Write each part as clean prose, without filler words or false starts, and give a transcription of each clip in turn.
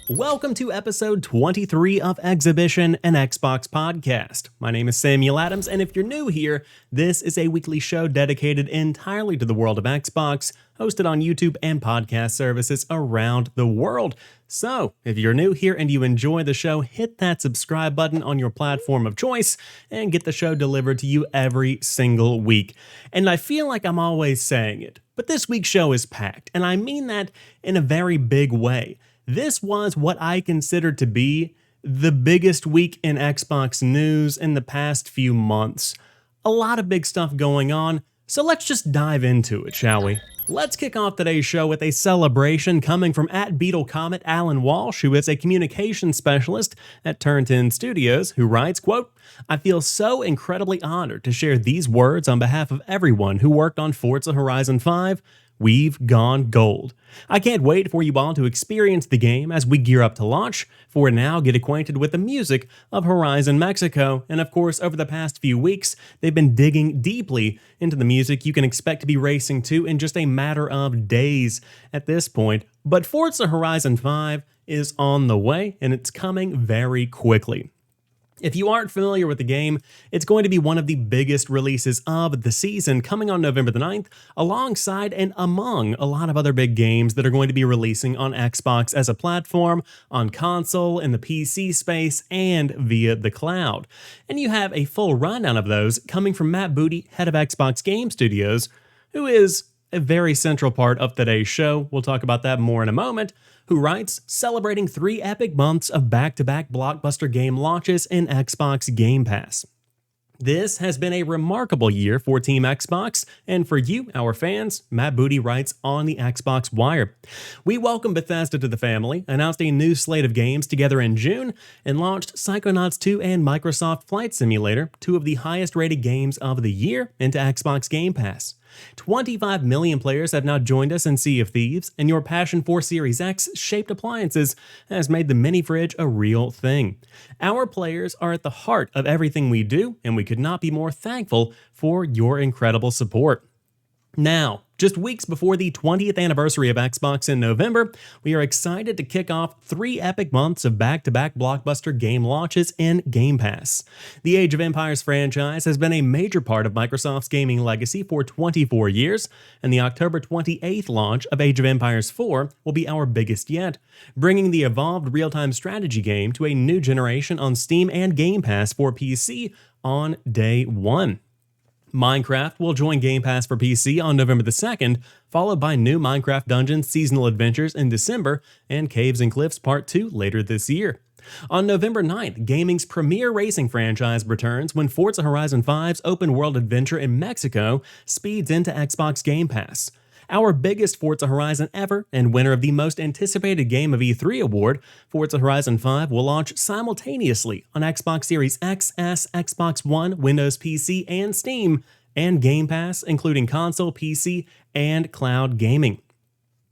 Welcome to episode 23 of Xhibition, an Xbox podcast. My name is Samuel Adams, and if you're new here, this is a weekly show dedicated entirely to the world of Xbox, hosted on YouTube and podcast services around the world. So, if you're new here and you enjoy the show, hit that subscribe button on your platform of choice and get the show delivered to you every single week. And I feel like I'm always saying it, but this week's show is packed, and I mean that in a very big way. This was what I consider to be the biggest week in Xbox news in the past few months. A lot of big stuff going on, so let's just dive into it, shall we? Let's kick off today's show with a celebration coming from @BeetleComet Alan Walsh, who is a communications specialist at Turn 10 Studios, who writes, quote, "I feel so incredibly honored to share these words on behalf of everyone who worked on Forza Horizon 5. We've gone gold. I can't wait for you all to experience the game as we gear up to launch. For now, get acquainted with the music of Horizon Mexico. And of course, over the past few weeks, they've been digging deeply into the music you can expect to be racing to in just a matter of days at this point. But Forza Horizon 5 is on the way, and it's coming very quickly. If you aren't familiar with the game, it's going to be one of the biggest releases of the season, coming on November the 9th, alongside and among a lot of other big games that are going to be releasing on Xbox as a platform, on console, in the PC space, and via the cloud. And you have a full rundown of those coming from Matt Booty, head of Xbox Game Studios, who is a very central part of today's show. We'll talk about that more in a moment. Who writes, celebrating 3 epic months of back-to-back blockbuster game launches in Xbox Game Pass. This has been a remarkable year for Team Xbox, and for you, our fans, Matt Booty writes on the Xbox Wire. We welcome Bethesda to the family, announced a new slate of games together in June, and launched Psychonauts 2 and Microsoft Flight Simulator, 2 of the highest-rated games of the year, into Xbox Game Pass. 25 million players have now joined us in Sea of Thieves, and your passion for Series X shaped appliances has made the mini fridge a real thing. Our players are at the heart of everything we do, and we could not be more thankful for your incredible support. Now, just weeks before the 20th anniversary of Xbox in November, we are excited to kick off 3 epic months of back-to-back blockbuster game launches in Game Pass. The Age of Empires franchise has been a major part of Microsoft's gaming legacy for 24 years, and the October 28th launch of Age of Empires 4 will be our biggest yet, bringing the evolved real-time strategy game to a new generation on Steam and Game Pass for PC on day 1. Minecraft will join Game Pass for PC on November the 2nd, followed by new Minecraft Dungeons seasonal adventures in December and Caves and Cliffs Part 2 later this year. On November 9th, gaming's premier racing franchise returns when Forza Horizon 5's open-world adventure in Mexico speeds into Xbox Game Pass. Our biggest Forza Horizon ever and winner of the most anticipated Game of E3 award, Forza Horizon 5 will launch simultaneously on Xbox Series X, S, Xbox One, Windows PC, and Steam, and Game Pass, including console, PC, and cloud gaming.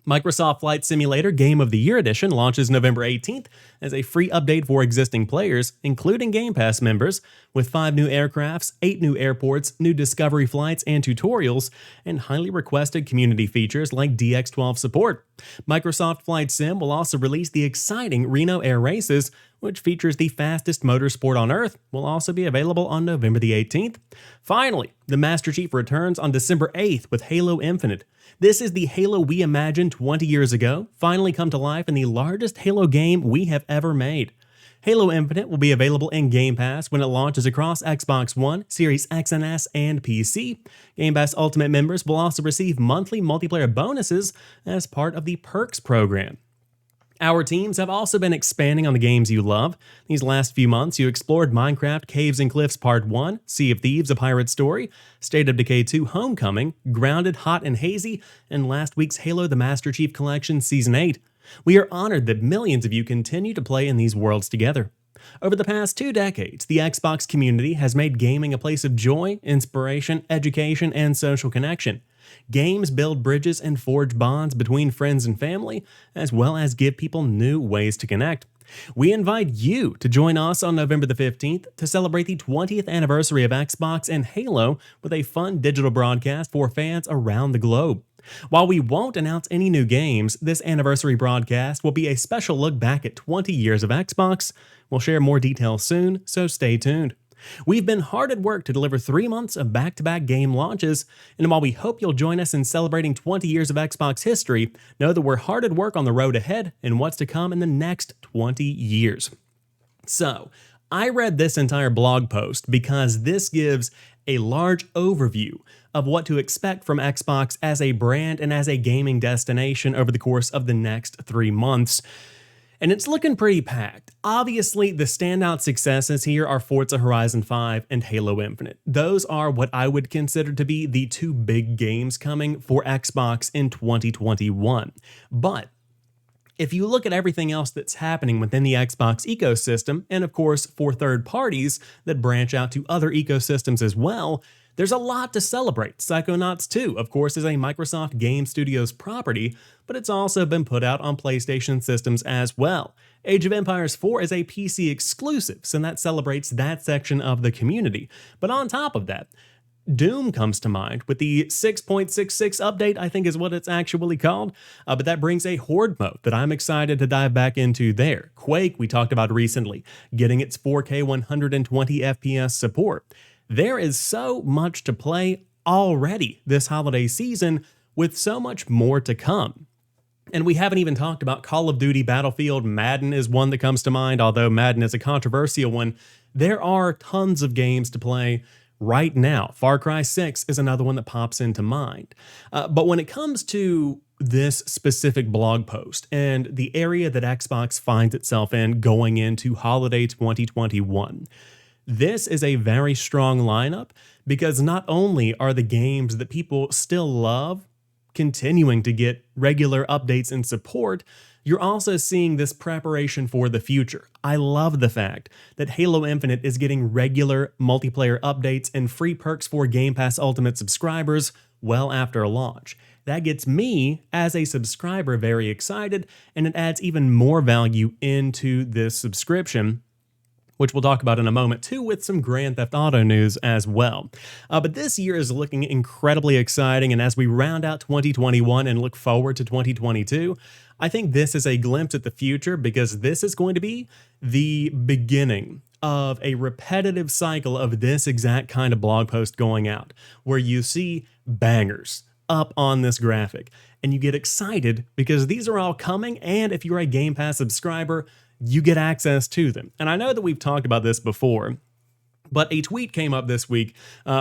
Microsoft Flight Simulator Game of the Year Edition launches November 18th as a free update for existing players, including Game Pass members, with 5 new aircrafts, 8 new airports, new discovery flights and tutorials, and highly requested community features like DX12 support. Microsoft Flight Sim will also release the exciting Reno Air Races, which features the fastest motorsport on Earth, will also be available on November the 18th. Finally, the Master Chief returns on December 8th with Halo Infinite. This is the Halo we imagined 20 years ago, finally come to life in the largest Halo game we have ever made. Halo Infinite will be available in Game Pass when it launches across Xbox One, Series X and S, and PC. Game Pass Ultimate members will also receive monthly multiplayer bonuses as part of the Perks program. Our teams have also been expanding on the games you love. These last few months, you explored Minecraft Caves and Cliffs Part 1, Sea of Thieves A Pirate Story, State of Decay 2 Homecoming, Grounded Hot and Hazy, and last week's Halo the Master Chief Collection Season 8. We are honored that millions of you continue to play in these worlds together. Over the past 2 decades, the Xbox community has made gaming a place of joy, inspiration, education, and social connection. Games build bridges and forge bonds between friends and family, as well as give people new ways to connect. We invite you to join us on November the 15th to celebrate the 20th anniversary of Xbox and Halo with a fun digital broadcast for fans around the globe. While we won't announce any new games, this anniversary broadcast will be a special look back at 20 years of Xbox. We'll share more details soon, so stay tuned. We've been hard at work to deliver 3 months of back-to-back game launches, and while we hope you'll join us in celebrating 20 years of Xbox history, know that we're hard at work on the road ahead and what's to come in the next 20 years. So, I read this entire blog post because this gives a large overview of what to expect from Xbox as a brand and as a gaming destination over the course of the next 3 months. And it's looking pretty packed. Obviously, the standout successes here are Forza Horizon 5 and Halo Infinite. Those are what I would consider to be the 2 big games coming for Xbox in 2021. But if you look at everything else that's happening within the Xbox ecosystem, and of course for third parties that branch out to other ecosystems as well, there's a lot to celebrate. Psychonauts 2, of course, is a Microsoft Game Studios property, but it's also been put out on PlayStation systems as well. Age of Empires 4 is a PC exclusive, so that celebrates that section of the community. But on top of that, Doom comes to mind with the 6.66 update, I think is what it's actually called, but that brings a Horde mode that I'm excited to dive back into there. Quake, we talked about recently, getting its 4K 120 FPS support. There is so much to play already this holiday season, with so much more to come. And we haven't even talked about Call of Duty, Battlefield. Madden is one that comes to mind, although Madden is a controversial one. There are tons of games to play right now. Far Cry 6 is another one that pops into mind. But when it comes to this specific blog post and the area that Xbox finds itself in going into holiday 2021, this is a very strong lineup because not only are the games that people still love continuing to get regular updates and support, you're also seeing this preparation for the future. I love the fact that Halo Infinite is getting regular multiplayer updates and free perks for Game Pass Ultimate subscribers well after launch. That gets me, as a subscriber, very excited, and it adds even more value into this subscription, which we'll talk about in a moment too, with some Grand Theft Auto news as well. But this year is looking incredibly exciting, and as we round out 2021 and look forward to 2022, I think this is a glimpse at the future because this is going to be the beginning of a repetitive cycle of this exact kind of blog post going out, where you see bangers up on this graphic, and you get excited because these are all coming, and if you're a Game Pass subscriber, you get access to them. And I know that we've talked about this before, but a tweet came up this week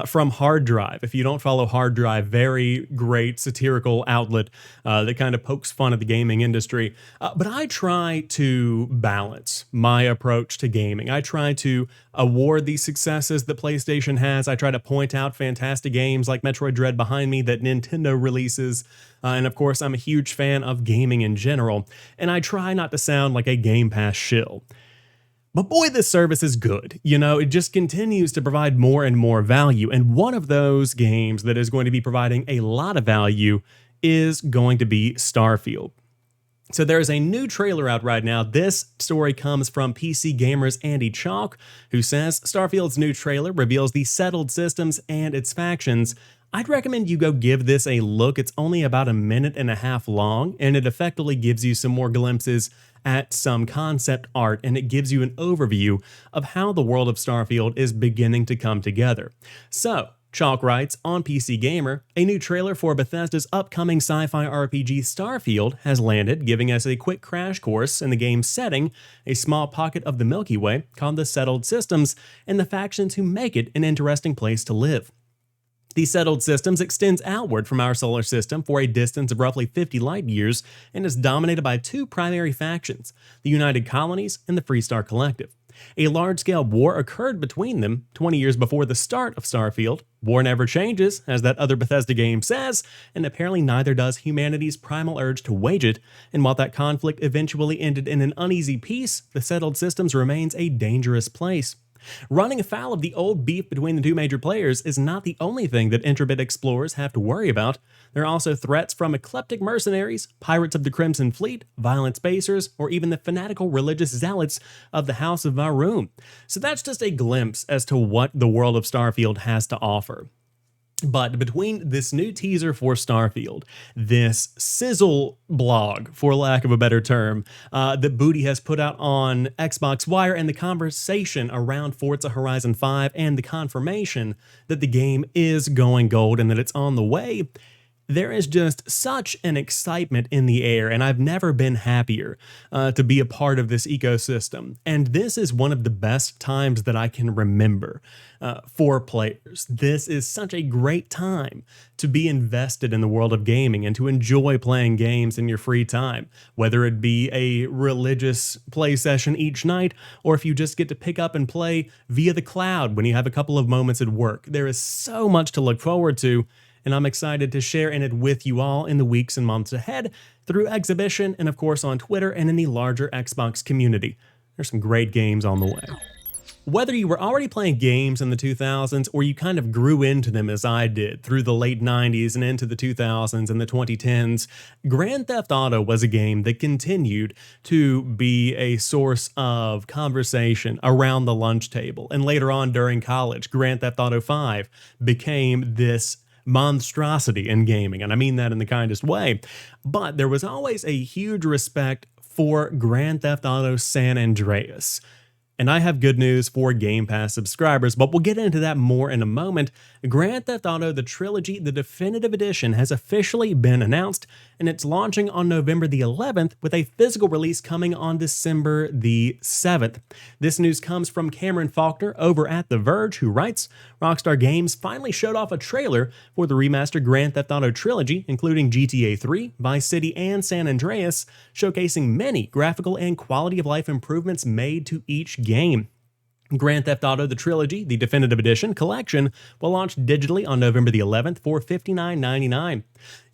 from Hard Drive. If you don't follow Hard Drive, very great satirical outlet that kind of pokes fun at the gaming industry. But I try to balance my approach to gaming. I try to award the successes that PlayStation has. I try to point out fantastic games like Metroid Dread behind me that Nintendo releases. And of course, I'm a huge fan of gaming in general. And I try not to sound like a Game Pass shill. But boy, this service is good. You know, it just continues to provide more and more value. And one of those games that is going to be providing a lot of value is going to be Starfield. So there's a new trailer out right now. This story comes from PC Gamer's Andy Chalk, who says Starfield's new trailer reveals the settled systems and its factions. I'd recommend you go give this a look. It's only about 1.5 minutes long, and it effectively gives you some more glimpses at some concept art, and it gives you an overview of how the world of Starfield is beginning to come together. So, Chalk writes, on PC Gamer, a new trailer for Bethesda's upcoming sci-fi RPG Starfield has landed, giving us a quick crash course in the game's setting, a small pocket of the Milky Way called the Settled Systems, and the factions who make it an interesting place to live. The Settled Systems extends outward from our solar system for a distance of roughly 50 light years and is dominated by 2 primary factions, the United Colonies and the Freestar Collective. A large-scale war occurred between them 20 years before the start of Starfield. War never changes, as that other Bethesda game says, and apparently neither does humanity's primal urge to wage it, and while that conflict eventually ended in an uneasy peace, the Settled Systems remains a dangerous place. Running afoul of the old beef between the 2 major players is not the only thing that Intrabit explorers have to worry about. There are also threats from eclectic mercenaries, pirates of the Crimson Fleet, violent spacers, or even the fanatical religious zealots of the House of Varum. So that's just a glimpse as to what the world of Starfield has to offer. But between this new teaser for Starfield, this sizzle blog, for lack of a better term, that Booty has put out on Xbox Wire, and the conversation around Forza Horizon 5, and the confirmation that the game is going gold and that it's on the way, there is just such an excitement in the air, and I've never been happier to be a part of this ecosystem. And this is one of the best times that I can remember for players. This is such a great time to be invested in the world of gaming and to enjoy playing games in your free time, whether it be a religious play session each night, or if you just get to pick up and play via the cloud when you have a couple of moments at work. There is so much to look forward to, and I'm excited to share in it with you all in the weeks and months ahead through Xhibition and, of course, on Twitter and in the larger Xbox community. There's some great games on the way. Whether you were already playing games in the 2000s or you kind of grew into them as I did through the late 90s and into the 2000s and the 2010s, Grand Theft Auto was a game that continued to be a source of conversation around the lunch table. And later on during college, Grand Theft Auto 5 became this monstrosity in gaming, and I mean that in the kindest way. But there was always a huge respect for Grand Theft Auto San Andreas. And I have good news for Game Pass subscribers, but we'll get into that more in a moment. Grand Theft Auto, the Trilogy, the Definitive Edition, has officially been announced, and it's launching on November the 11th with a physical release coming on December the 7th. This news comes from Cameron Faulkner over at The Verge, who writes, Rockstar Games finally showed off a trailer for the remastered Grand Theft Auto Trilogy, including GTA 3, Vice City, and San Andreas, showcasing many graphical and quality of life improvements made to each game. Grand Theft Auto, the Trilogy, the Definitive Edition collection will launch digitally on November the 11th for $59.99.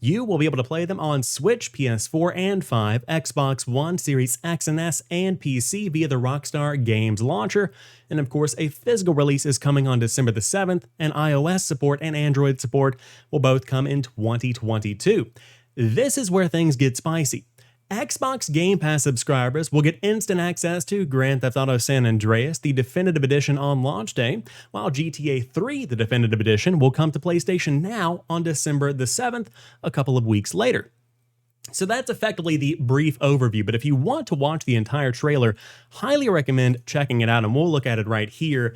You will be able to play them on Switch, PS4 and 5, Xbox One, Series X and S, and PC via the Rockstar Games launcher. And of course, a physical release is coming on December the 7th, and iOS support and Android support will both come in 2022. This is where things get spicy. Xbox Game Pass subscribers will get instant access to Grand Theft Auto San Andreas, the Definitive Edition, on launch day, while GTA 3, the Definitive Edition, will come to PlayStation Now on December the 7th, a couple of weeks later. So that's effectively the brief overview, but if you want to watch the entire trailer, highly recommend checking it out, and we'll look at it right here.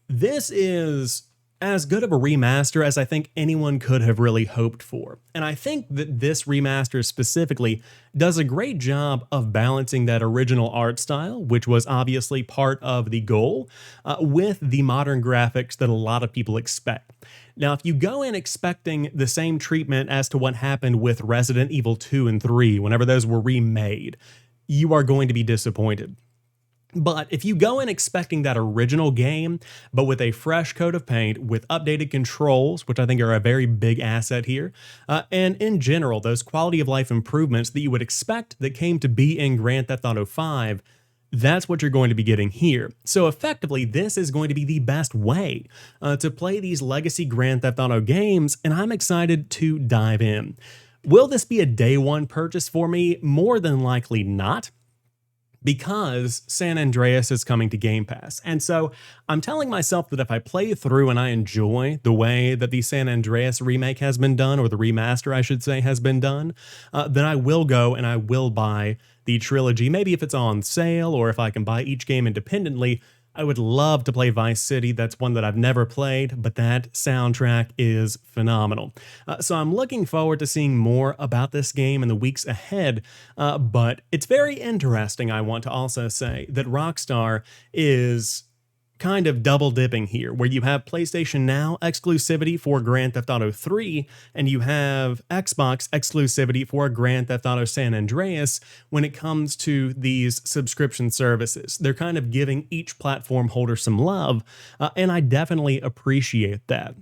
This is as good of a remaster as I think anyone could have really hoped for. And I think that this remaster specifically does a great job of balancing that original art style, which was obviously part of the goal, with the modern graphics that a lot of people expect. Now, if you go in expecting the same treatment as to what happened with Resident Evil 2 and 3, whenever those were remade, you are going to be disappointed. But if you go in expecting that original game, but with a fresh coat of paint, with updated controls, which I think are a very big asset here, and in general, those quality of life improvements that you would expect that came to be in Grand Theft Auto 5, that's what you're going to be getting here. So effectively, this is going to be the best way to play these legacy Grand Theft Auto games, and I'm excited to dive in. Will this be a day one purchase for me? More than likely not, because San Andreas is coming to Game Pass. And so I'm telling myself that if I play through and I enjoy the way that the San Andreas remake has been done, or the remaster, I should say, has been done, then I will go and I will buy the Trilogy. Maybe if it's on sale, or if I can buy each game independently. I would love to play Vice City. That's one that I've never played, but that soundtrack is phenomenal. So I'm looking forward to seeing more about this game in the weeks ahead, but it's very interesting, I want to also say, that Rockstar is kind of double dipping here, where you have PlayStation Now exclusivity for Grand Theft Auto 3, and you have Xbox exclusivity for Grand Theft Auto San Andreas when it comes to these subscription services. They're kind of giving each platform holder some love, and I definitely appreciate that.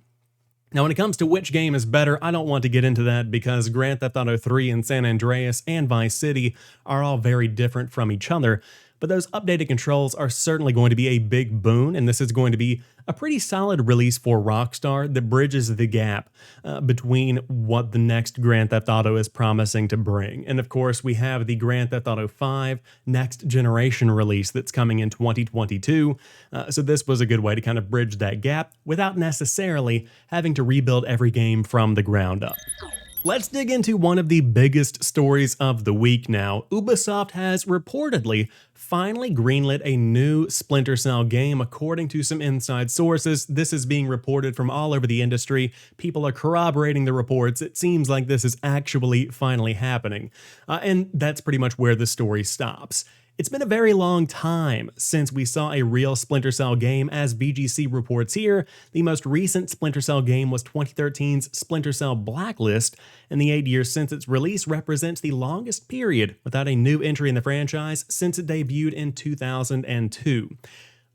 Now, when it comes to which game is better, I don't want to get into that because Grand Theft Auto 3 and San Andreas and Vice City are all very different from each other. but those updated controls are certainly going to be a big boon, and this is going to be a pretty solid release for Rockstar that bridges the gap between what the next Grand Theft Auto is promising to bring. And of course, we have the Grand Theft Auto 5 next generation release that's coming in 2022. So this was a good way to kind of bridge that gap without necessarily having to rebuild every game from the ground up. Let's dig into one of the biggest stories of the week now. Ubisoft has reportedly finally greenlit a new Splinter Cell game, according to some inside sources. This is being reported from all over the industry. People are corroborating the reports. It seems like this is actually finally happening. And that's pretty much where the story stops. It's been a very long time since we saw a real Splinter Cell game, as VGC reports here. The most recent Splinter Cell game was 2013's Splinter Cell Blacklist, and the 8 years since its release represents the longest period without a new entry in the franchise since it debuted in 2002.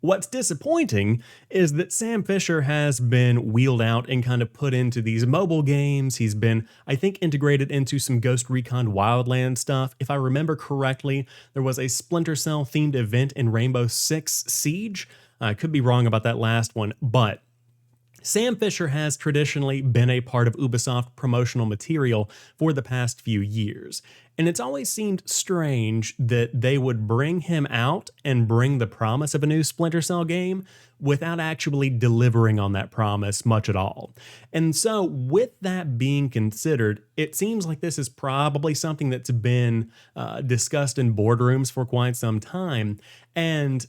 What's disappointing is that Sam Fisher has been wheeled out and kind of put into these mobile games. He's been, I think, integrated into some Ghost Recon Wildlands stuff. If I remember correctly, there was a Splinter Cell themed event in Rainbow Six Siege. I could be wrong about that last one, but Sam Fisher has traditionally been a part of Ubisoft promotional material for the past few years, and it's always seemed strange that they would bring him out and bring the promise of a new Splinter Cell game without actually delivering on that promise much at all. And so, with that being considered, it seems like this is probably something that's been discussed in boardrooms for quite some time, and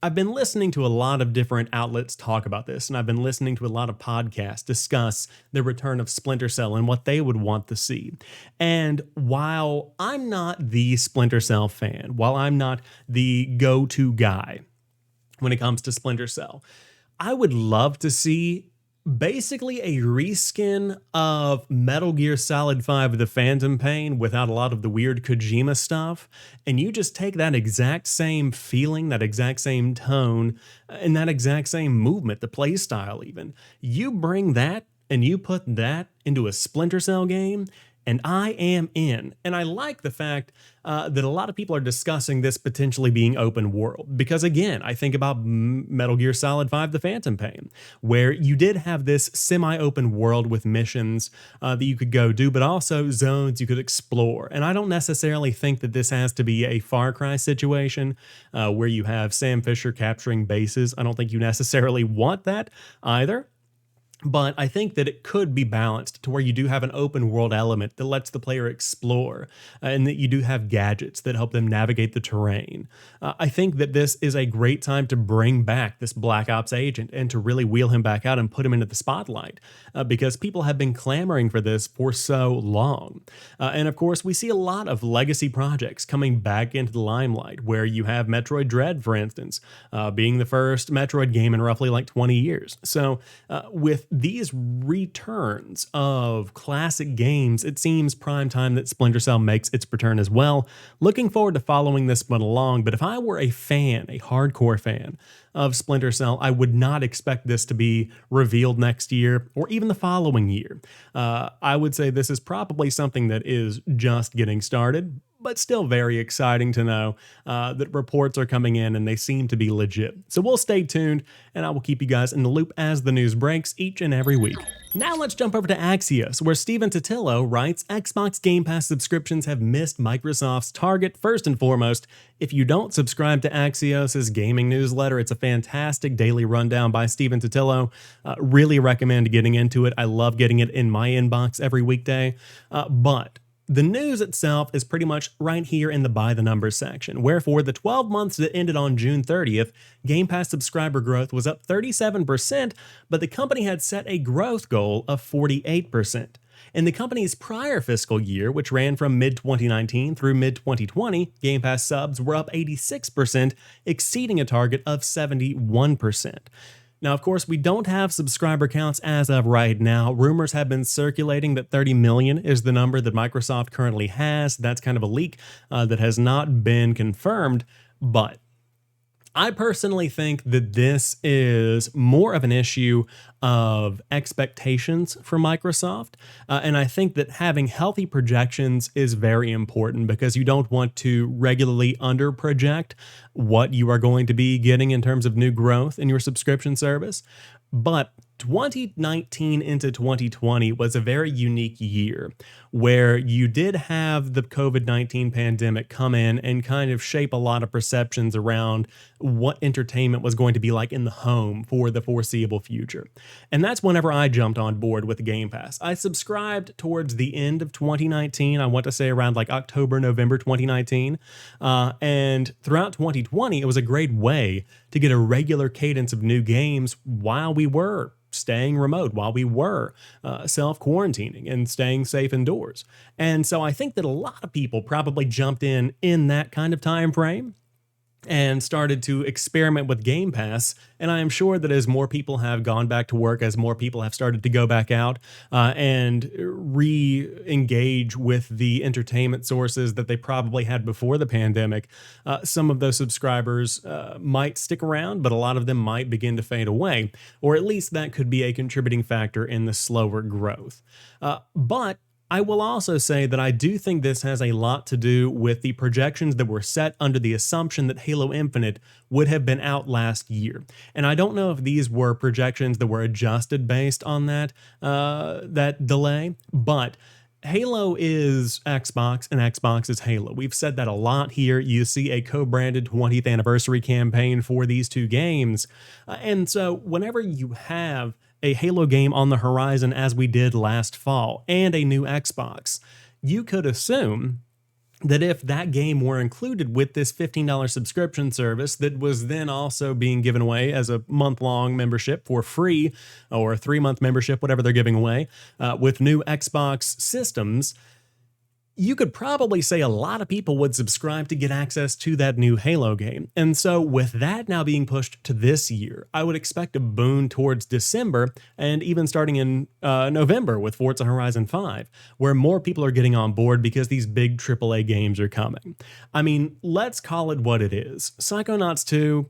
I've been listening to a lot of different outlets talk about this, and I've been listening to a lot of podcasts discuss the return of Splinter Cell and what they would want to see. And while I'm not the Splinter Cell fan, while I'm not the go-to guy when it comes to Splinter Cell, I would love to see basically a reskin of Metal Gear Solid 5 The Phantom Pain without a lot of the weird Kojima stuff, and you just take that exact same feeling, that exact same tone, and that exact same movement, the play style even. You bring that and you put that into a Splinter Cell game, and I am in. And I like the fact that a lot of people are discussing this potentially being open world. Because again, I think about Metal Gear Solid 5 The Phantom Pain, where you did have this semi-open world with missions that you could go do, but also zones you could explore. And I don't necessarily think that this has to be a Far Cry situation where you have Sam Fisher capturing bases. I don't think you necessarily want that either. But I think that it could be balanced to where you do have an open world element that lets the player explore, and that you do have gadgets that help them navigate the terrain. I think that this is a great time to bring back this Black Ops agent and to really wheel him back out and put him into the spotlight, because people have been clamoring for this for so long. And of course, we see a lot of legacy projects coming back into the limelight, where you have Metroid Dread, for instance, being the first Metroid game in roughly like 20 years. So with these returns of classic games, it seems prime time that Splinter Cell makes its return as well. Looking forward to following this one along, but if I were a fan, a hardcore fan of Splinter Cell, I would not expect this to be revealed next year or even the following year. I would say this is probably something that is just getting started, but still very exciting to know that reports are coming in and they seem to be legit. So we'll stay tuned, and I will keep you guys in the loop as the news breaks each and every week. Now let's jump over to Axios, where Steven Totillo writes, Xbox Game Pass subscriptions have missed Microsoft's target. First and foremost, if you don't subscribe to Axios' gaming newsletter, it's a fantastic daily rundown by Steven Totillo. Really recommend getting into it. I love getting it in my inbox every weekday. But the news itself is pretty much right here in the by the numbers section, where for the 12 months that ended on June 30th, Game Pass subscriber growth was up 37%, but the company had set a growth goal of 48%. In the company's prior fiscal year, which ran from mid-2019 through mid-2020, Game Pass subs were up 86%, exceeding a target of 71%. Now, of course, we don't have subscriber counts as of right now. Rumors have been circulating that 30 million is the number that Microsoft currently has. That's kind of a leak that has not been confirmed, but I personally think that this is more of an issue of expectations for Microsoft. And I think that having healthy projections is very important because you don't want to regularly under project what you are going to be getting in terms of new growth in your subscription service. But 2019 into 2020 was a very unique year where you did have the COVID-19 pandemic come in and kind of shape a lot of perceptions around what entertainment was going to be like in the home for the foreseeable future. And that's whenever I jumped on board with Game Pass. I subscribed towards the end of 2019. I want to say around like October, November 2019. And throughout 2020, it was a great way to get a regular cadence of new games while we were staying remote, while we were self-quarantining and staying safe indoors. And so I think that a lot of people probably jumped in that kind of time frame and started to experiment with Game Pass. And I am sure that as more people have gone back to work, as more people have started to go back out and re-engage with the entertainment sources that they probably had before the pandemic, some of those subscribers might stick around, but a lot of them might begin to fade away, or at least that could be a contributing factor in the slower growth. But I will also say that I do think this has a lot to do with the projections that were set under the assumption that Halo Infinite would have been out last year. And I don't know if these were projections that were adjusted based on that delay, but Halo is Xbox and Xbox is Halo. We've said that a lot here. You see a co-branded 20th anniversary campaign for these two games. And so whenever you have a Halo game on the horizon as we did last fall and a new Xbox, you could assume that if that game were included with this $15 subscription service that was then also being given away as a month-long membership for free or a 3-month membership, whatever they're giving away, with new Xbox systems, you could probably say a lot of people would subscribe to get access to that new Halo game. And so with that now being pushed to this year, I would expect a boon towards December and even starting in November with Forza Horizon 5, where more people are getting on board because these big AAA games are coming. I mean, let's call it what it is. Psychonauts 2,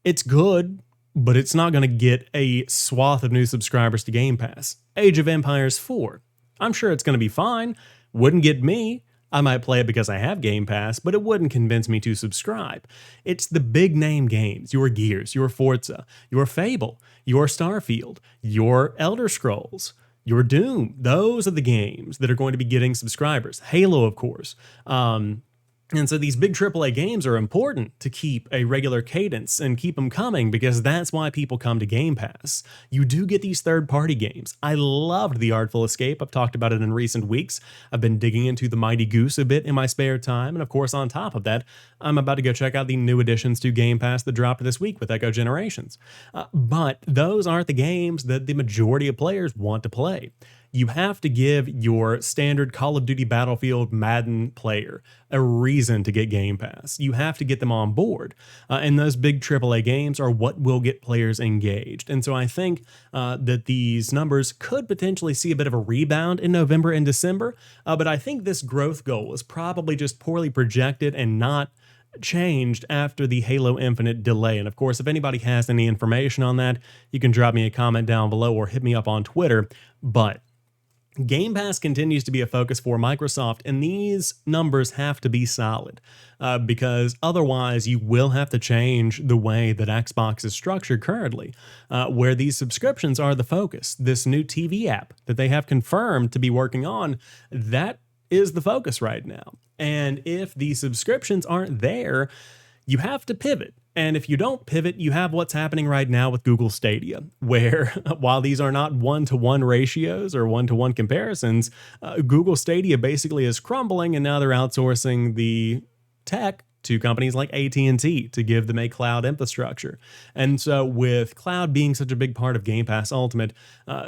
it's good, but it's not going to get a swath of new subscribers to Game Pass. Age of Empires 4, I'm sure it's going to be fine. Wouldn't get me. I might play it because I have Game Pass, but it wouldn't convince me to subscribe. It's the big name games, your Gears, your Forza, your Fable, your Starfield, your Elder Scrolls, your Doom. Those are the games that are going to be getting subscribers. Halo, of course. And so these big AAA games are important to keep a regular cadence and keep them coming because that's why people come to Game Pass. You do get these third-party games. I loved The Artful Escape. I've talked about it in recent weeks. I've been digging into The Mighty Goose a bit in my spare time. And of course, on top of that, I'm about to go check out the new additions to Game Pass that dropped this week with Echo Generations. But those aren't the games that the majority of players want to play. You have to give your standard Call of Duty, Battlefield, Madden player a reason to get Game Pass. You have to get them on board. And those big AAA games are what will get players engaged. And so I think that these numbers could potentially see a bit of a rebound in November and December. But I think this growth goal is probably just poorly projected and not changed after the Halo Infinite delay. And of course, if anybody has any information on that, you can drop me a comment down below or hit me up on Twitter. But Game Pass continues to be a focus for Microsoft, and these numbers have to be solid because otherwise you will have to change the way that Xbox is structured currently, where these subscriptions are the focus. This new TV app that they have confirmed to be working on, that is the focus right now. And if the subscriptions aren't there, you have to pivot. And if you don't pivot, you have what's happening right now with Google Stadia, where while these are not one-to-one ratios or one-to-one comparisons, Google Stadia basically is crumbling, and now they're outsourcing the tech to companies like AT&T to give them a cloud infrastructure. And so with cloud being such a big part of Game Pass Ultimate,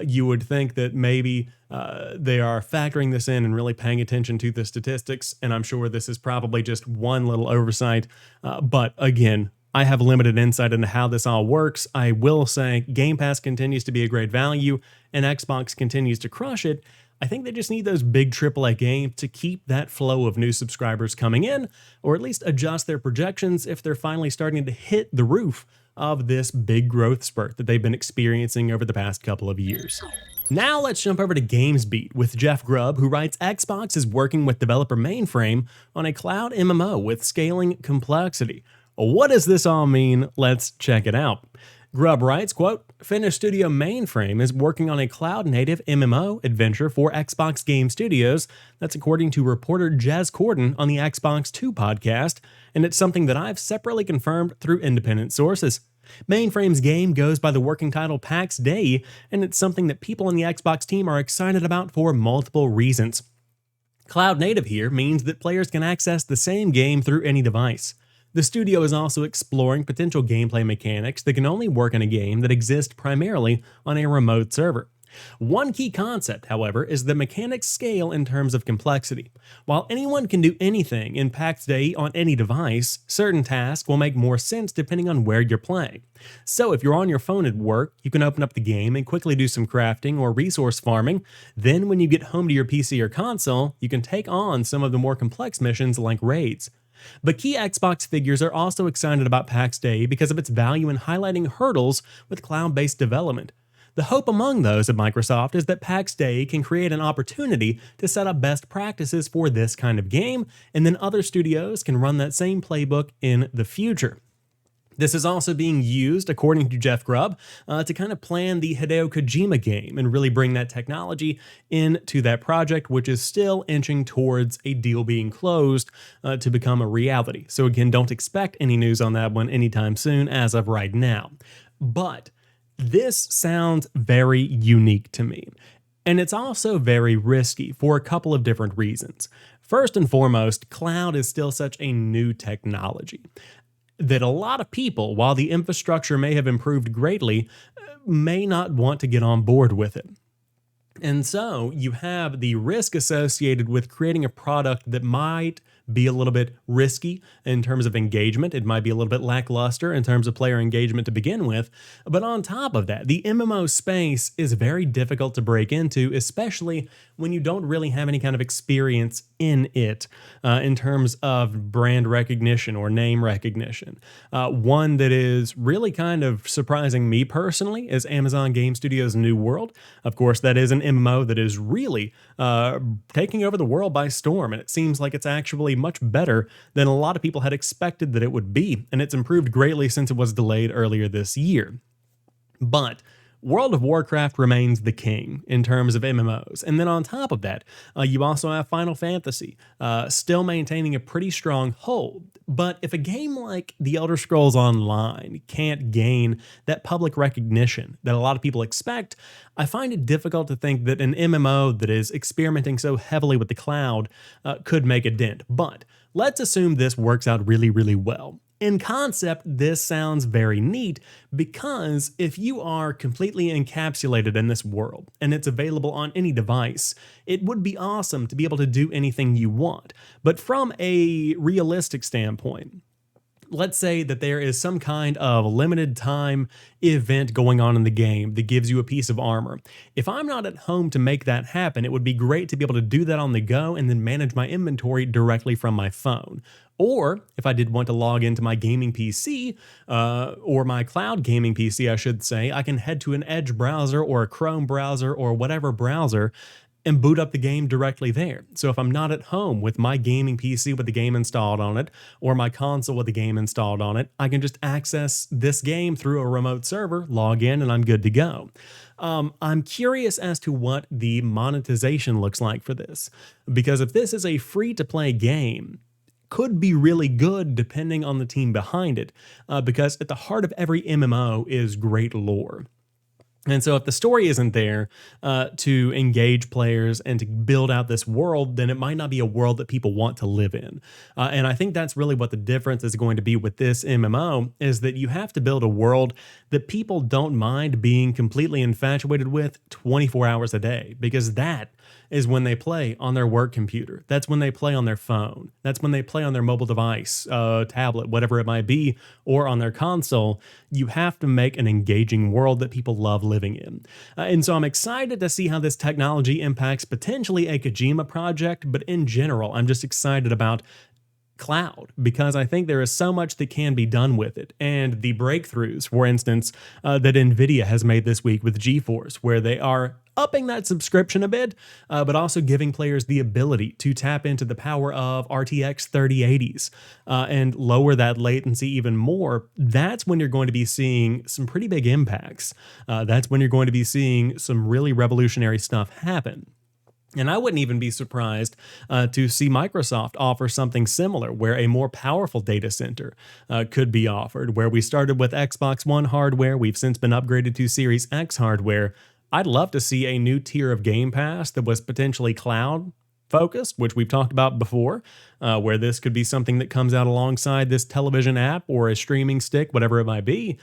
you would think that maybe they are factoring this in and really paying attention to the statistics. And I'm sure this is probably just one little oversight. But again, I have limited insight into how this all works. I will say Game Pass continues to be a great value and Xbox continues to crush it. I think they just need those big AAA games to keep that flow of new subscribers coming in, or at least adjust their projections if they're finally starting to hit the roof of this big growth spurt that they've been experiencing over the past couple of years. Now let's jump over to GamesBeat with Jeff Grubb, who writes Xbox is working with developer Mainframe on a cloud MMO with scaling complexity. What does this all mean? Let's check it out. Grubb writes, quote, Finnish studio Mainframe is working on a cloud-native MMO adventure for Xbox Game Studios. That's according to reporter Jez Corden on the Xbox 2 podcast, and it's something that I've separately confirmed through independent sources. Mainframe's game goes by the working title PAX Dei, and it's something that people on the Xbox team are excited about for multiple reasons. Cloud native here means that players can access the same game through any device. The studio is also exploring potential gameplay mechanics that can only work in a game that exists primarily on a remote server. One key concept, however, is that mechanics scale in terms of complexity. While anyone can do anything in PAX Dei on any device, certain tasks will make more sense depending on where you're playing. So if you're on your phone at work, you can open up the game and quickly do some crafting or resource farming. Then when you get home to your PC or console, you can take on some of the more complex missions like raids. But key Xbox figures are also excited about PAX Dei because of its value in highlighting hurdles with cloud-based development. The hope among those at Microsoft is that PAX Dei can create an opportunity to set up best practices for this kind of game, and then other studios can run that same playbook in the future. This is also being used, according to Jeff Grubb, to kind of plan the Hideo Kojima game and really bring that technology into that project, which is still inching towards a deal being closed to become a reality. So again, don't expect any news on that one anytime soon as of right now. But this sounds very unique to me. And it's also very risky for a couple of different reasons. First and foremost, cloud is still such a new technology that a lot of people, while the infrastructure may have improved greatly, may not want to get on board with it. And so you have the risk associated with creating a product that might be a little bit risky in terms of engagement. It might be a little bit lackluster in terms of player engagement to begin with. But on top of that, the MMO space is very difficult to break into, especially when you don't really have any kind of experience in it in terms of brand recognition or name recognition. One that is really kind of surprising me personally is Amazon Game Studios' New World. Of course, that is an MMO that is really taking over the world by storm, and it seems like it's actually much better than a lot of people had expected that it would be, and it's improved greatly since it was delayed earlier this year. But World of Warcraft remains the king in terms of MMOs. And then on top of that, you also have Final Fantasy, still maintaining a pretty strong hold. But if a game like The Elder Scrolls Online can't gain that public recognition that a lot of people expect, I find it difficult to think that an MMO that is experimenting so heavily with the cloud could make a dent. But let's assume this works out really, really well. In concept, this sounds very neat because if you are completely encapsulated in this world and it's available on any device, it would be awesome to be able to do anything you want. But from a realistic standpoint, let's say that there is some kind of limited time event going on in the game that gives you a piece of armor. If I'm not at home to make that happen, it would be great to be able to do that on the go and then manage my inventory directly from my phone. Or if I did want to log into my gaming PC, or my cloud gaming PC, I should say, I can head to an Edge browser or a Chrome browser or whatever browser and boot up the game directly there. So if I'm not at home with my gaming PC with the game installed on it, or my console with the game installed on it, I can just access this game through a remote server, log in, and I'm good to go. I'm curious as to what the monetization looks like for this, because if this is a free-to-play game, could be really good depending on the team behind it, because at the heart of every MMO is great lore. And so if the story isn't there to engage players and to build out this world, then it might not be a world that people want to live in. And I think that's really what the difference is going to be with this MMO, is that you have to build a world that people don't mind being completely infatuated with 24 hours a day, because that is when they play on their work computer. That's when they play on their phone. That's when they play on their mobile device, tablet, whatever it might be, or on their console. You have to make an engaging world that people love living in. And so I'm excited to see how this technology impacts potentially a Kojima project, but in general, I'm just excited about cloud because I think there is so much that can be done with it. And the breakthroughs, for instance, that NVIDIA has made this week with GeForce, where they are upping that subscription a bit, but also giving players the ability to tap into the power of RTX 3080s and lower that latency even more. That's when you're going to be seeing some pretty big impacts. That's when you're going to be seeing some really revolutionary stuff happen. And I wouldn't even be surprised to see Microsoft offer something similar, where a more powerful data center could be offered, where we started with Xbox One hardware, we've since been upgraded to Series X hardware. I'd love to see a new tier of Game Pass that was potentially cloud focused, which we've talked about before, where this could be something that comes out alongside this television app or a streaming stick, whatever it might be.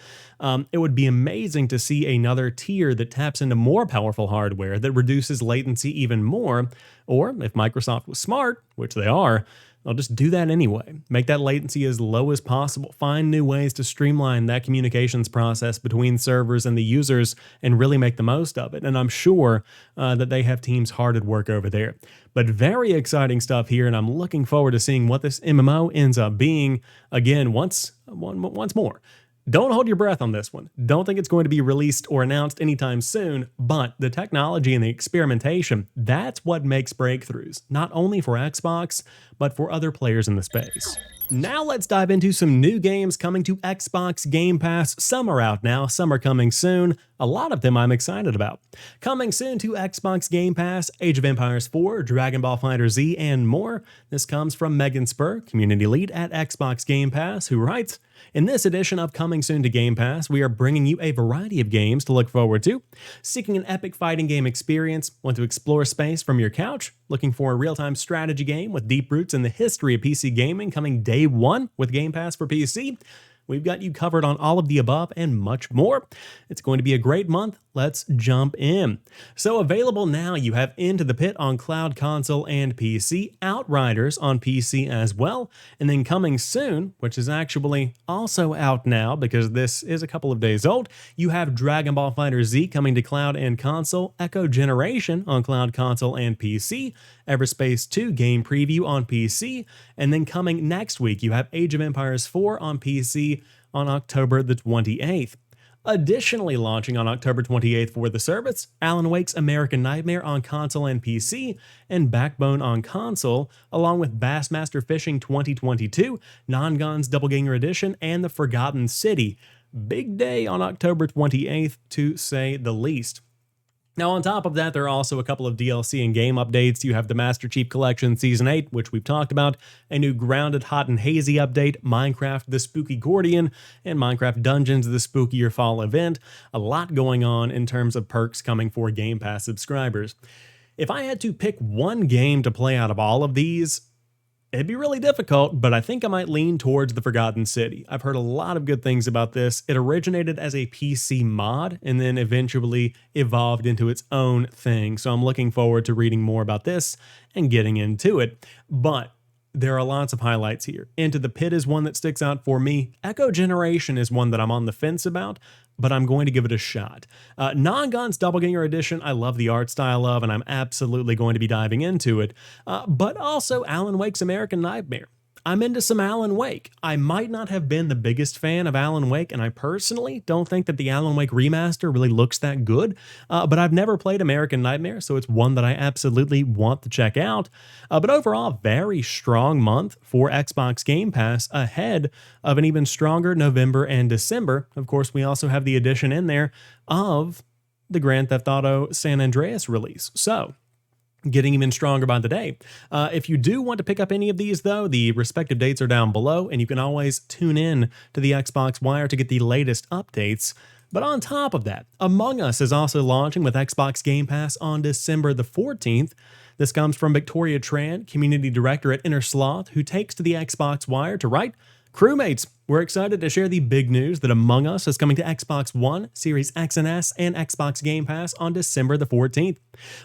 It would be amazing to see another tier that taps into more powerful hardware that reduces latency even more. Or if Microsoft was smart, which they are, they'll just do that anyway. Make that latency as low as possible. Find new ways to streamline that communications process between servers and the users and really make the most of it. And I'm sure that they have teams hard at work over there. But very exciting stuff here, and I'm looking forward to seeing what this MMO ends up being. Again, once more. Don't hold your breath on this one. Don't think it's going to be released or announced anytime soon, but the technology and the experimentation, that's what makes breakthroughs, not only for Xbox, but for other players in the space. Now let's dive into some new games coming to Xbox Game Pass. Some are out now, some are coming soon. A lot of them I'm excited about. Coming soon to Xbox Game Pass, Age of Empires 4, Dragon Ball FighterZ, and more. This comes from Megan Spur, community lead at Xbox Game Pass, who writes, "In this edition of Coming Soon to Game Pass, we are bringing you a variety of games to look forward to. Seeking an epic fighting game experience? Want to explore space from your couch? Looking for a real-time strategy game with deep roots in the history of PC gaming coming day one with Game Pass for PC? We've got you covered on all of the above and much more. It's going to be a great month. Let's jump in." So available now, you have Into the Pit on cloud, console, and PC, Outriders on PC as well, and then coming soon, which is actually also out now because this is a couple of days old, you have Dragon Ball FighterZ coming to cloud and console, Echo Generation on cloud, console, and PC, Everspace 2 game preview on PC, and then coming next week, you have Age of Empires 4 on PC on October the 28th. Additionally launching on October 28th for the service, Alan Wake's American Nightmare on console and PC, and Backbone on console, along with Bassmaster Fishing 2022, Non-Gon's Doubleganger Edition, and The Forgotten City. Big day on October 28th, to say the least. Now, on top of that, there are also a couple of DLC and game updates. You have the Master Chief Collection Season 8, which we've talked about, a new Grounded Hot and Hazy update, Minecraft The Spooky Gordian, and Minecraft Dungeons The Spookier Fall event. A lot going on in terms of perks coming for Game Pass subscribers. If I had to pick one game to play out of all of these, it'd be really difficult, but I think I might lean towards The Forgotten City. I've heard a lot of good things about this. It originated as a PC mod and then eventually evolved into its own thing. So I'm looking forward to reading more about this and getting into it. But there are lots of highlights here. Into the Pit is one that sticks out for me. Echo Generation is one that I'm on the fence about, but I'm going to give it a shot. Non-Gon's Doppelganger Edition, I love the art style of, and I'm absolutely going to be diving into it. But also Alan Wake's American Nightmare. I'm into some Alan Wake. I might not have been the biggest fan of Alan Wake, and I personally don't think that the Alan Wake remaster really looks that good, but I've never played American Nightmare, so it's one that I absolutely want to check out. But overall, very strong month for Xbox Game Pass, ahead of an even stronger November and December. Of course, we also have the addition in there of the Grand Theft Auto San Andreas release. So, getting even stronger by the day. If you do want to pick up any of these, though, the respective dates are down below, and you can always tune in to the Xbox Wire to get the latest updates. But on top of that, Among Us is also launching with Xbox Game Pass on December the 14th. This comes from Victoria Tran, community director at Inner Sloth, who takes to the Xbox Wire to write, Crewmates, we're excited to share the big news that Among Us is coming to Xbox One, Series X and S, and Xbox Game Pass on December the 14th.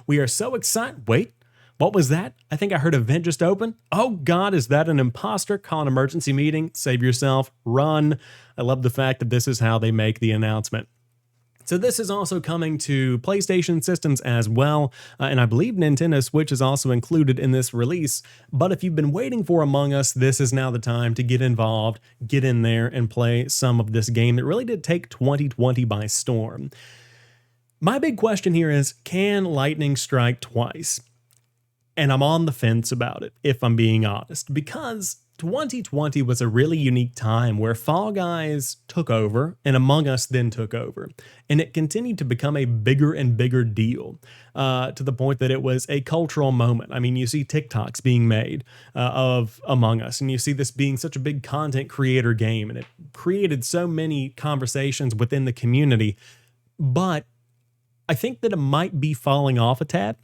We are so excited. Wait, what was that? I think I heard a vent just open. Oh God, is that an imposter? Call an emergency meeting. Save yourself. Run. I love the fact that this is how they make the announcement. So this is also coming to PlayStation systems as well, and I believe Nintendo Switch is also included in this release. But if you've been waiting for Among Us, this is now the time to get involved, get in there, and play some of this game that really did take 2020 by storm. My big question here is, can lightning strike twice? And I'm on the fence about it, if I'm being honest, because 2020 was a really unique time where Fall Guys took over and Among Us then took over. And it continued to become a bigger and bigger deal to the point that it was a cultural moment. I mean, you see TikToks being made of Among Us, and you see this being such a big content creator game, and it created so many conversations within the community. But I think that it might be falling off a tad,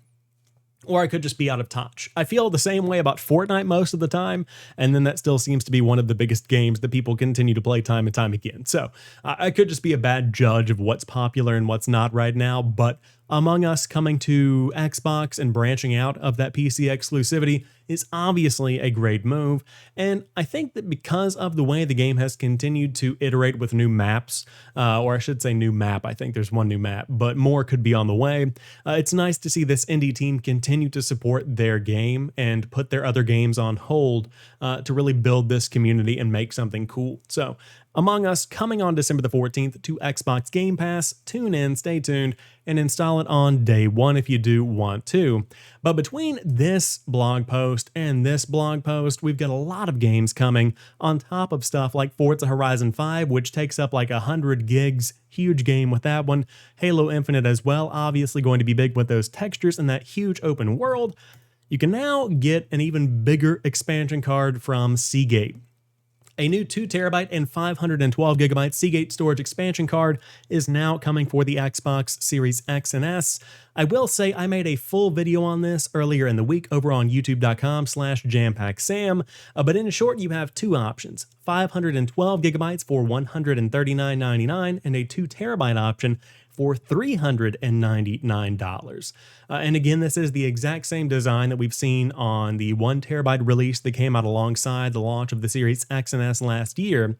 or I could just be out of touch. I feel the same way about Fortnite most of the time, and then that still seems to be one of the biggest games that people continue to play time and time again. So I could just be a bad judge of what's popular and what's not right now, but Among Us coming to Xbox and branching out of that PC exclusivity is obviously a great move, and I think that because of the way the game has continued to iterate with new maps, or I should say new map, I think there's one new map, but more could be on the way, it's nice to see this indie team continue to support their game and put their other games on hold to really build this community and make something cool. So Among Us coming on December the 14th to Xbox Game Pass. Tune in, stay tuned, and install it on day one if you do want to. But between this blog post and this blog post, we've got a lot of games coming on top of stuff like Forza Horizon 5, which takes up like 100 gigs. Huge game with that one. Halo Infinite as well, obviously going to be big with those textures and that huge open world. You can now get an even bigger expansion card from Seagate. A new 2TB and 512GB Seagate storage expansion card is now coming for the Xbox Series X and S. I will say I made a full video on this earlier in the week over on youtube.com/jampacksam, but in short, you have two options: 512GB for $139.99 and a 2TB option for $399. And again, this is the exact same design that we've seen on the 1TB release that came out alongside the launch of the Series X and S last year.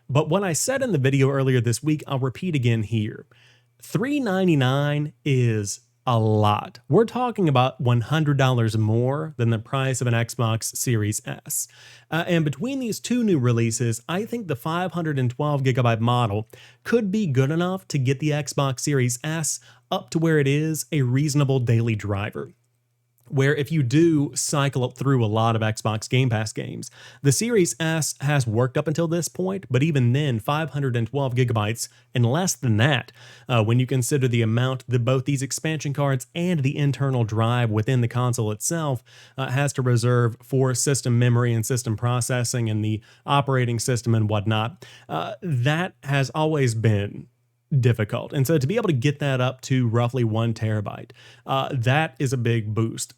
But what I said in the video earlier this week, I'll repeat again here. $399 is a lot. We're talking about $100 more than the price of an Xbox Series S. And between these two new releases, I think the 512GB model could be good enough to get the Xbox Series S up to where it is a reasonable daily driver. Where if you do cycle through a lot of Xbox Game Pass games, the Series S has worked up until this point, but even then, 512GB and less than that, when you consider the amount that both these expansion cards and the internal drive within the console itself has to reserve for system memory and system processing and the operating system and whatnot, that has always been difficult. And so to be able to get that up to roughly 1TB, that is a big boost.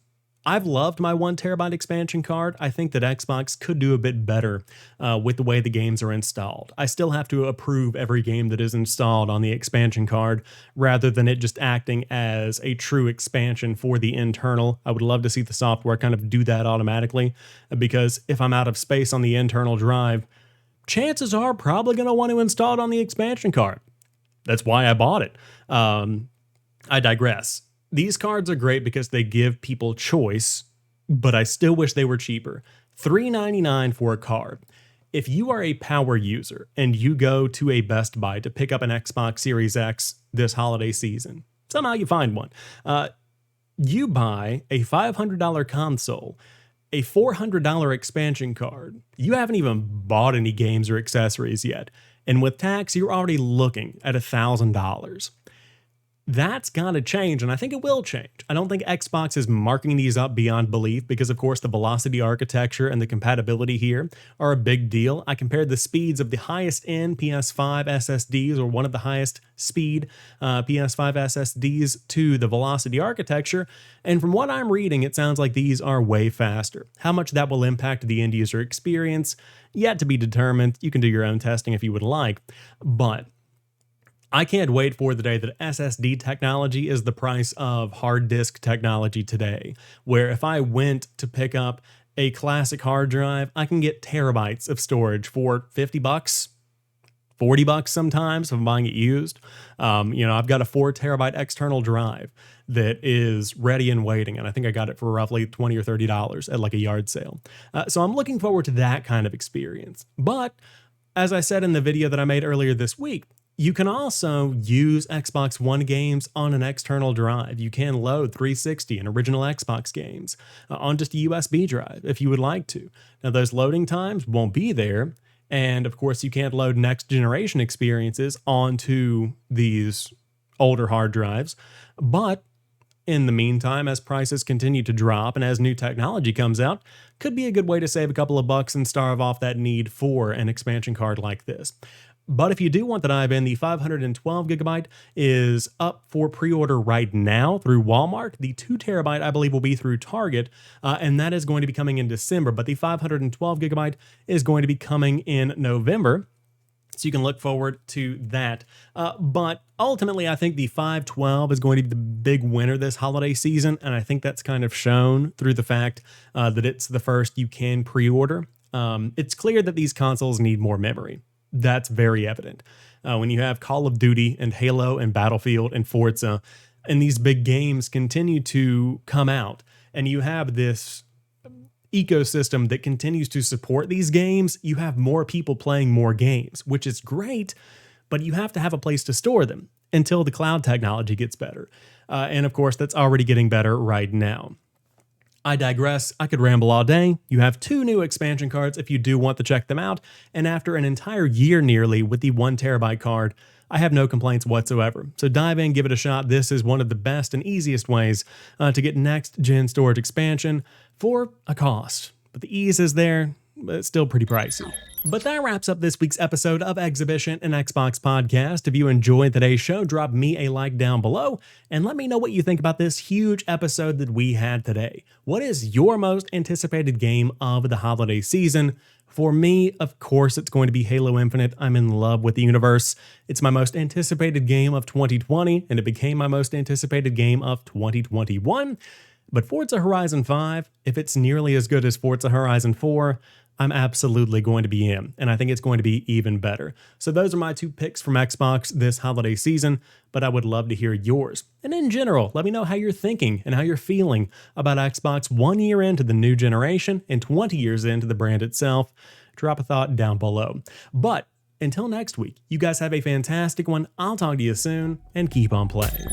I've loved my 1TB expansion card. I think that Xbox could do a bit better with the way the games are installed. I still have to approve every game that is installed on the expansion card rather than it just acting as a true expansion for the internal. I would love to see the software kind of do that automatically, because if I'm out of space on the internal drive, chances are probably going to want to install it on the expansion card. That's why I bought it. I digress. These cards are great because they give people choice, but I still wish they were cheaper. $399 for a card. If you are a power user and you go to a Best Buy to pick up an Xbox Series X this holiday season, somehow you find one, you buy a $500 console, a $400 expansion card. You haven't even bought any games or accessories yet. And with tax, you're already looking at $1,000. That's got to change, and I think it will change. I don't think Xbox is marking these up beyond belief because, of course, the velocity architecture and the compatibility here are a big deal. I compared the speeds of the highest-end PS5 SSDs, or one of the highest speed PS5 SSDs, to the velocity architecture, and from what I'm reading, it sounds like these are way faster. How much that will impact the end-user experience, yet to be determined. You can do your own testing if you would like, but I can't wait for the day that SSD technology is the price of hard disk technology today, where if I went to pick up a classic hard drive, I can get terabytes of storage for 50 bucks, 40 bucks sometimes if I'm buying it used. I've got a 4 terabyte external drive that is ready and waiting, and I think I got it for roughly $20 or $30 at like a yard sale. So I'm looking forward to that kind of experience. But as I said in the video that I made earlier this week, you can also use Xbox One games on an external drive. You can load 360 and original Xbox games on just a USB drive if you would like to. Now, those loading times won't be there, and of course, you can't load next generation experiences onto these older hard drives. But in the meantime, as prices continue to drop and as new technology comes out, could be a good way to save a couple of bucks and starve off that need for an expansion card like this. But if you do want the dive in, the 512 gigabyte is up for pre-order right now through Walmart. The 2 terabyte, I believe, will be through Target, and that is going to be coming in December. But the 512 gigabyte is going to be coming in November, so you can look forward to that. But ultimately, I think the 512 is going to be the big winner this holiday season, and I think that's kind of shown through the fact that it's the first you can pre-order. It's clear that these consoles need more memory. That's very evident. When you have Call of Duty and Halo and Battlefield and Forza, and these big games continue to come out, and you have this ecosystem that continues to support these games, you have more people playing more games, which is great, but you have to have a place to store them until the cloud technology gets better. And of course, that's already getting better right now. I digress. I could ramble all day. You have 2 new expansion cards if you do want to check them out, and after an entire year nearly with the 1 terabyte card, I have no complaints whatsoever. So dive in, give it a shot. This is one of the best and easiest ways to get next-gen storage expansion for a cost. But the ease is there, but it's still pretty pricey. But that wraps up this week's episode of Xhibition, an Xbox podcast. If you enjoyed today's show, drop me a like down below and let me know what you think about this huge episode that we had today. What is your most anticipated game of the holiday season? For me, of course, it's going to be Halo Infinite. I'm in love with the universe. It's my most anticipated game of 2020, and it became my most anticipated game of 2021. But Forza Horizon 5, if it's nearly as good as Forza Horizon 4, I'm absolutely going to be in, and I think it's going to be even better. So those are my 2 picks from Xbox this holiday season, but I would love to hear yours. And in general, let me know how you're thinking and how you're feeling about Xbox 1 year into the new generation and 20 years into the brand itself. Drop a thought down below. But until next week, you guys have a fantastic one. I'll talk to you soon, and keep on playing.